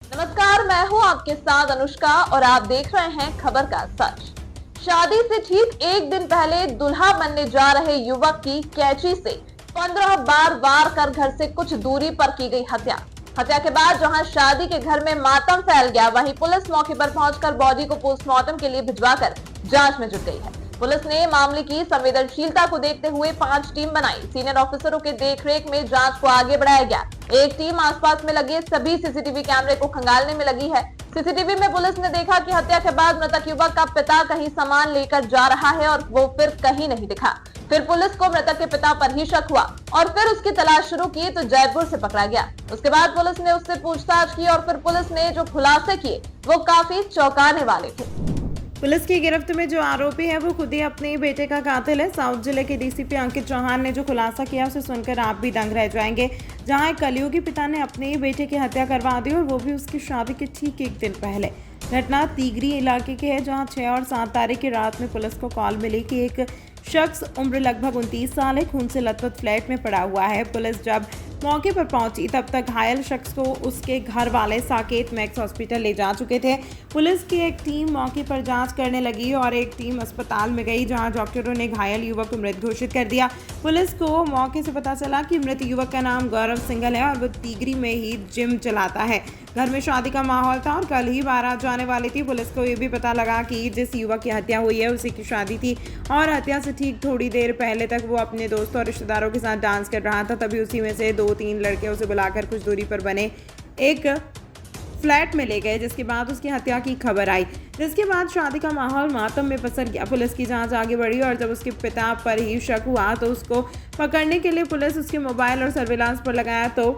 नमस्कार, मैं हूं आपके साथ अनुष्का और आप देख रहे हैं खबर का सच। शादी से ठीक एक दिन पहले दुल्हा बनने जा रहे युवक की कैंची से 15 बार वार कर घर से कुछ दूरी पर की गई हत्या। हत्या के बाद जहां शादी के घर में मातम फैल गया, वहीं पुलिस मौके पर पहुंचकर बॉडी को पोस्टमार्टम के लिए भिजवाकर जांच में जुट गई है। पुलिस ने मामले की संवेदनशीलता को देखते हुए 5 टीम बनाई। सीनियर ऑफिसरों के देखरेख में जांच को आगे बढ़ाया गया। एक टीम आसपास में लगे सभी सीसीटीवी कैमरे को खंगालने में लगी है। सीसीटीवी में पुलिस ने देखा कि हत्या के बाद मृतक युवक का पिता कहीं सामान लेकर जा रहा है और वो फिर कहीं नहीं दिखा। फिर पुलिस को मृतक के पिता पर ही शक हुआ और फिर उसकी तलाश शुरू की तो जयपुर से पकड़ा गया। उसके बाद पुलिस ने उससे पूछताछ की और फिर पुलिस ने जो खुलासे किए वो काफी चौंकाने वाले थे। पुलिस की गिरफ्त में जो आरोपी है वो खुद ही अपने बेटे का कातिल है। साउथ जिले के डीसीपी अंकित चौहान ने जो खुलासा किया उसे सुनकर आप भी दंग रह जाएंगे। जहां एक कलयुगी पिता ने अपने ही बेटे की हत्या करवा दी और वो भी उसकी शादी के ठीक एक दिन पहले। घटना तीगरी इलाके की है, जहां 6 और 7 तारीख की रात में पुलिस को कॉल मिली कि एक शख्स उम्र लगभग 29 साल है, खून से लथपथ फ्लैट में पड़ा हुआ है। पुलिस जब मौके पर पहुंची तब तक घायल शख्स को उसके घर वाले साकेत मैक्स हॉस्पिटल ले जा चुके थे। पुलिस की एक टीम मौके पर जांच करने लगी और एक टीम अस्पताल में गई, जहां डॉक्टरों ने घायल युवक को मृत घोषित कर दिया। पुलिस को मौके से पता चला कि मृत युवक का नाम गौरव सिंघल है और वो तीगरी में ही जिम चलाता है। घर में शादी का माहौल था और कल ही बारात जाने वाली थी। पुलिस को ये भी पता लगा कि जिस युवक की हत्या हुई है उसी की शादी थी और हत्या से ठीक थोड़ी देर पहले तक वो अपने दोस्तों और रिश्तेदारों के साथ डांस कर रहा था। तभी उसी में से 2-3 लड़के उसे बुलाकर कुछ दूरी पर बने एक फ्लैट में ले गए, जिसके बाद उसकी हत्या की खबर आई। जिसके बाद शादी का माहौल मातम में पसर गया। पुलिस की जांच आगे बढ़ी और जब उसके पिता पर ही शक हुआ तो उसको पकड़ने के लिए पुलिस उसके मोबाइल और सर्विलांस पर लगाया तो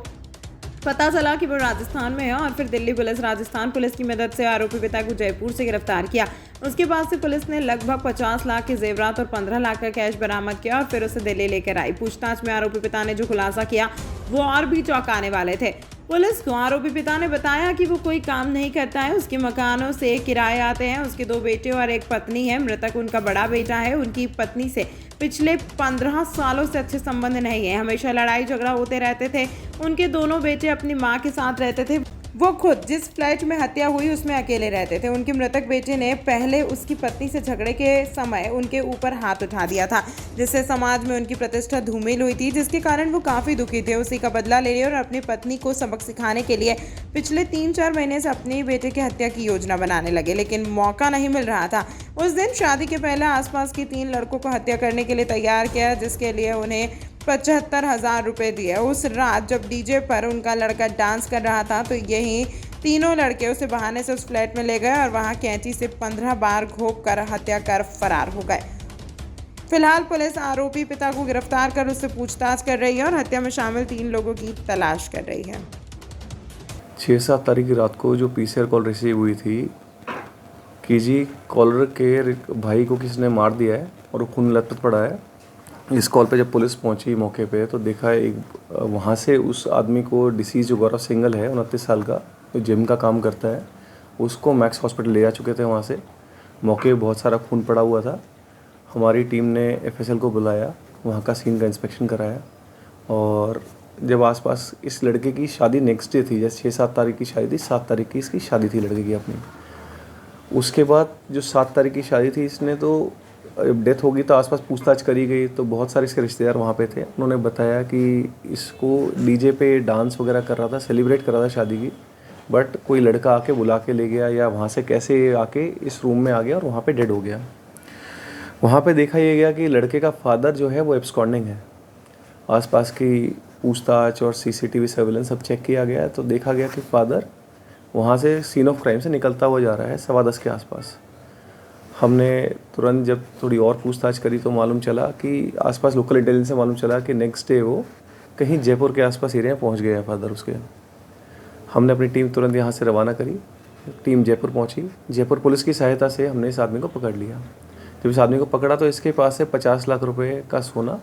पता चला कि वो राजस्थान में है और फिर दिल्ली पुलिस राजस्थान पुलिस की मदद से आरोपी पिता को जयपुर से गिरफ्तार किया। उसके पास से पुलिस ने लगभग 50 लाख के जेवरात और 15 लाख का कैश बरामद किया और फिर उसे दिल्ली लेकर आई। पूछताछ में आरोपी पिता ने जो खुलासा किया वो और भी चौंकाने वाले थे। पुलिस को आरोपी पिता ने बताया कि वो कोई काम नहीं करता है, उसके मकानों से किराए आते हैं, उसके 2 बेटे और एक पत्नी है। मृतक उनका बड़ा बेटा है। उनकी पत्नी से पिछले 15 सालों से अच्छे संबंध नहीं है, हमेशा लड़ाई झगड़ा होते रहते थे। उनके दोनों बेटे अपनी माँ के साथ रहते थे। वो खुद जिस फ्लैट में हत्या हुई उसमें अकेले रहते थे। उनके मृतक बेटे ने पहले उसकी पत्नी से झगड़े के समय उनके ऊपर हाथ उठा दिया था, जिससे समाज में उनकी प्रतिष्ठा धूमिल हुई थी, जिसके कारण वो काफ़ी दुखी थे। उसी का बदला ले लिए और अपनी पत्नी को सबक सिखाने के लिए पिछले 3-4 महीने से अपने बेटे की हत्या की योजना बनाने लगे, लेकिन मौका नहीं मिल रहा था। उस दिन शादी के पहले आसपास के 3 लड़कों को हत्या करने के लिए तैयार किया, जिसके लिए उन्हें 75,000 रुपये दिए। उस रात जब डीजे पर उनका लड़का डांस कर रहा था तो यही तीनों लड़के उसे बहाने से उस फ्लैट में ले गए और वहां कैंची से 15 बार घोंप कर हत्या कर फरार हो गए। फिलहाल पुलिस आरोपी पिता को गिरफ्तार कर उससे पूछताछ कर रही है और हत्या में शामिल 3 लोगों की तलाश कर रही है। 6-7 तारीख की रात को जो पीसीआर कॉल रिसीव हुई थी कि जी कॉलर के भाई को किसी ने मार दिया है और खून लथपथ पड़ा है। इस कॉल पे जब पुलिस पहुंची मौके पे तो देखा एक वहाँ से उस आदमी को डिसीज जो गौरव सिंघल है 29 साल का, जो जिम का काम करता है, उसको मैक्स हॉस्पिटल ले जा चुके थे। वहाँ से मौके पे बहुत सारा खून पड़ा हुआ था। हमारी टीम ने एफएसएल को बुलाया, वहाँ का सीन का इंस्पेक्शन कराया और जब आसपास इस लड़के की शादी नेक्स्ट डे थी, जैसे 6-7 तारीख की शादी थी, 7 तारीख की इसकी शादी थी लड़के की अपनी। उसके बाद जो 7 तारीख की शादी थी, इसने तो डेथ हो गई तो आसपास पूछताछ करी गई तो बहुत सारे इसके रिश्तेदार वहाँ पे थे। उन्होंने बताया कि इसको डीजे पे डांस वगैरह कर रहा था, सेलिब्रेट कर रहा था शादी की, बट कोई लड़का आके बुला के ले गया या वहाँ से कैसे आके इस रूम में आ गया और वहाँ पे डेड हो गया। वहाँ पे देखा ये गया कि लड़के का फादर जो है वो एब्सकॉन्डिंग है। आसपास की पूछताछ और सीसीटीवी सर्विलेंस सब चेक किया गया तो देखा गया कि फादर वहाँ से सीन ऑफ क्राइम से निकलता हुआ जा रहा है 10:15 के आसपास। हमने तुरंत जब थोड़ी और पूछताछ करी तो मालूम चला कि आसपास लोकल इंटेलिजेंस से मालूम चला कि नेक्स्ट डे वो कहीं जयपुर के आसपास एरिया में पहुंच गया है फादर उसके। हमने अपनी टीम तुरंत यहाँ से रवाना करी। टीम जयपुर पहुंची। जयपुर पुलिस की सहायता से हमने इस आदमी को पकड़ लिया। जब इस आदमी को पकड़ा तो इसके पास से 50 लाख रुपये का सोना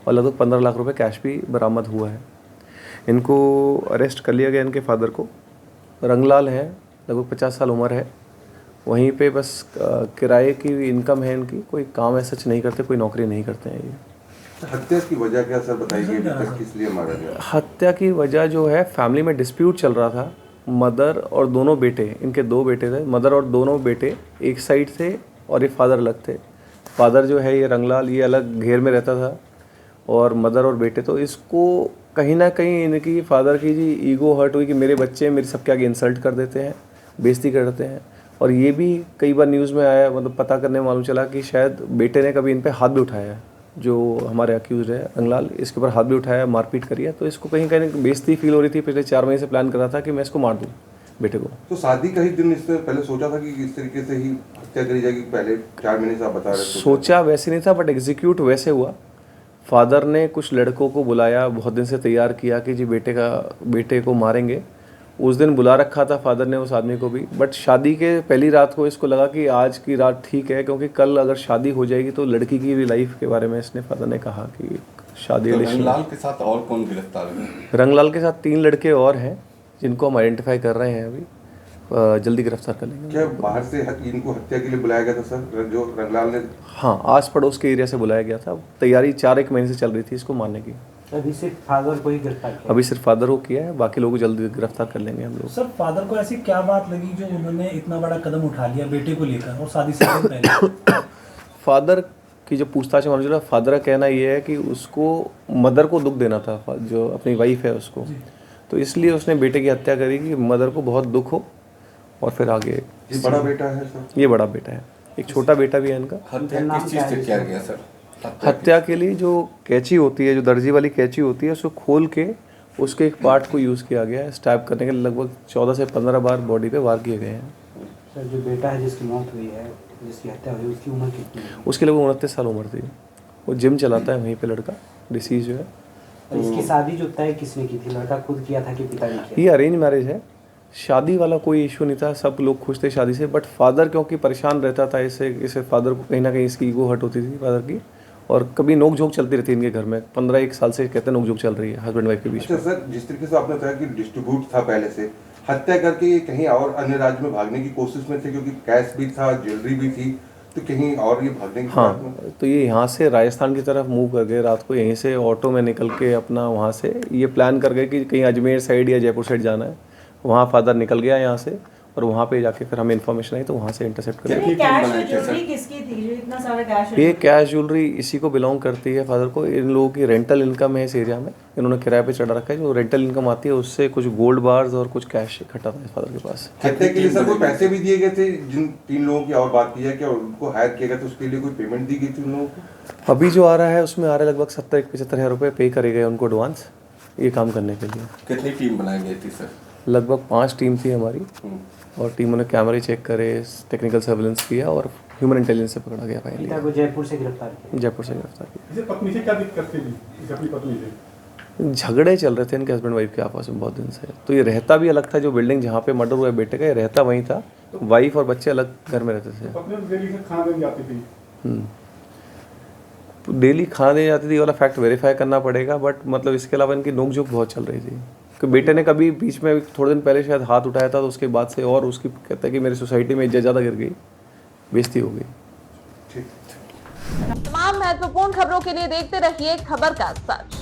और लगभग 15 लाख रुपये कैश भी बरामद हुआ है। इनको अरेस्ट कर लिया गया। इनके फादर को रंगलाल है, लगभग 50 साल उम्र है। वहीं पे बस किराए की इनकम है इनकी, कोई काम ऐसा नहीं करते, कोई नौकरी नहीं करते हैं ये। हत्या की वजह क्या सर बताइए, किस लिए मारा गया? हत्या की वजह जो है फैमिली में डिस्प्यूट चल रहा था। मदर और दोनों बेटे, इनके 2 बेटे थे, मदर और दोनों बेटे एक साइड थे और ये फादर अलग थे। फादर जो है ये रंगलाल, ये अलग घेर में रहता था और मदर और बेटे। तो इसको कहीं ना कहीं इनकी फादर की जी ईगो हर्ट हुई कि मेरे बच्चे मेरे सबके आगे इंसल्ट कर देते हैं, बेइज्जती करते हैं। और ये भी कई बार न्यूज़ में आया, मतलब पता करने में मालूम चला कि शायद बेटे ने कभी इन पे हाथ भी उठाया है, जो हमारे अक्यूज है रंगलाल, इसके ऊपर हाथ भी उठाया, मारपीट करी है। तो इसको कहीं कहीं बेइज्जती फील हो रही थी। पिछले 4 महीने से प्लान कर रहा था कि मैं इसको मार दूँ बेटे को। तो शादी का ही दिन इससे पहले सोचा था कि इस तरीके से ही हत्या करी जाएगी? पहले 4 महीने से आप बता रहे थे। सोचा वैसे नहीं था, बट एग्जीक्यूट वैसे हुआ। फादर ने कुछ लड़कों को बुलाया, बहुत दिन से तैयार किया कि जी बेटे को मारेंगे। उस दिन बुला रखा था फादर ने उस आदमी को भी, बट शादी के पहली रात को इसको लगा कि आज की रात ठीक है, क्योंकि कल अगर शादी हो जाएगी तो लड़की की भी लाइफ के बारे में इसने फादर ने कहा कि शादी। तो रंगलाल के साथ और कौन गिरफ्तार है? रंगलाल के साथ 3 लड़के और हैं जिनको हम आइडेंटिफाई कर रहे हैं, अभी जल्दी गिरफ्तार कर लेंगे। क्या बाहर से इनको हत्या के लिए बुलाया गया था सर, जो रंगलाल ने? हाँ, आस पड़ोस के एरिया से बुलाया गया था। तैयारी 4-1 महीने से चल रही थी इसको मारने की। अभी सिर्फ फादर को ही गिरफ्तार किया? अभी सिर्फ फादर को किया है, बाकी लोगों को जल्दी गिरफ्तार कर लेंगे हम लोग। सर, फादर को ऐसी क्या बात लगी जो उन्होंने इतना बड़ा कदम उठा लिया बेटे को लेकर, और शादी से पहले? फादर की जो पूछताछ में मालूम चला, फादर का कहना ये है कि उसको मदर को दुख देना था, जो अपनी वाइफ है उसको, तो इसलिए उसने बेटे की हत्या करी कि मदर को बहुत दुख हो। और फिर आगे ये बड़ा बेटा है सर? ये बड़ा बेटा है, एक छोटा बेटा भी है इनका। हत्या किस चीज से किया गया सर? हत्या के लिए जो कैंची होती है, जो दर्जी वाली कैंची होती है, उसको खोल के उसके एक पार्ट को यूज़ किया गया है। स्टैब करने के लिए लगभग 14 से 15 बार बॉडी पे वार किए गए हैं। सर, जो बेटा है जिसकी मौत हुई है, जिसकी हत्या हुई, उसकी उम्र कितनी है? उसके लगभग 29 साल उम्र थी। वो जिम चलाता है वहीं पे लड़का, डिसीज जो है। और इसकी शादी जो तय किसने की थी? लड़का खुद किया था कि पिता ने किया? ये अरेंज मैरिज है, शादी वाला कोई इशू नहीं था, सब लोग खुश थे शादी से। बट फादर क्योंकि परेशान रहता था इसे फादर को कहीं ना कहीं इसकी ईगो हर्ट होती थी फादर की, और कभी नोक झोंक चलती रहती है इनके घर में। 15-1 साल से कहते हैं नोक झोंक चल रही है हस्बैंड वाइफ के बीच में। अच्छा सर, जिस तरीके से आपने कहा कि डिस्ट्रीब्यूट था पहले से, हत्या करके ये कहीं और अन्य राज्य में भागने की कोशिश में थे, क्योंकि कैश भी था, ज्वेलरी भी थी, तो कहीं और ये भागने की? हाँ, तो ये यहाँ से राजस्थान की तरफ मूव कर गए रात को, यहीं से ऑटो में निकल के अपना वहाँ से ये प्लान कर गए कि कहीं अजमेर साइड या जयपुर साइड जाना है। वहाँ फादर निकल गया यहाँ से, और वहाँ पे जाके फिर हमें इन्फॉर्मेशन आई तो वहाँ से इंटरसेप्ट कर कितनी टीम बनाई थी सर? किसकी थी जो इतना सारा कैश? ये कैश ज्वेलरी इसी को बिलोंग करती है फादर को। इन लोगों की रेंटल इनकम है इस एरिया में, इन्होंने किराए पे चढ़ा रखा है। जो रेंटल इनकम आती है उससे कुछ गोल्ड बार्स और कुछ कैश इकट्ठा था फादर के पास। हत्या के लिए सर कोई पैसे भी दिए गए थे? जिन 3 लोगों की और बात की है, क्या उनको हायर किया गया तो उसके लिए कोई पेमेंट दी गई थी उन लोगों को? अभी जो आ रहा है उसमें आ रहा है लगभग 70-75 हज़ार रुपये पे करे गए उनको एडवांस, ये काम करने के लिए। कितनी टीम बनाई गई थी सर? लगभग 5 टीम थी हमारी, और टीमों ने कैमरे चेक करे, टेक्निकल सर्वेलेंस किया और ह्यूमन इंटेलिजेंस से पकड़ा गया फाइनली। पिता को जयपुर से गिरफ्तार किया? जयपुर से गिरफ्तार किया। इसे पत्नी से क्या दिक्कत थी? इसे अपनी पत्नी से झगड़े चल रहे थे इनके हस्बैंड वाइफ के आपस में बहुत दिन से। तो ये रहता भी अलग था, जो बिल्डिंग जहाँ पे मर्डर हुआ है बेटे का, ये रहता वहीं था। वाइफ और बच्चे अलग घर में रहते थे। पत्नी डेली से खाना देने जाती थी? तो डेली खाना देने जाती थी वाला फैक्ट वेरीफाई करना पड़ेगा, बट मतलब इसके अलावा इनकी नोकझोंक बहुत चल रही थी। कि बेटे ने कभी बीच में थोड़े दिन पहले शायद हाथ उठाया था, तो उसके बाद से और उसकी कहता है कि मेरी सोसाइटी में इज्जत ज़्यादा गिर गई, बेइज्जती हो गई। तमाम महत्वपूर्ण खबरों के लिए देखते रहिए खबर का सच।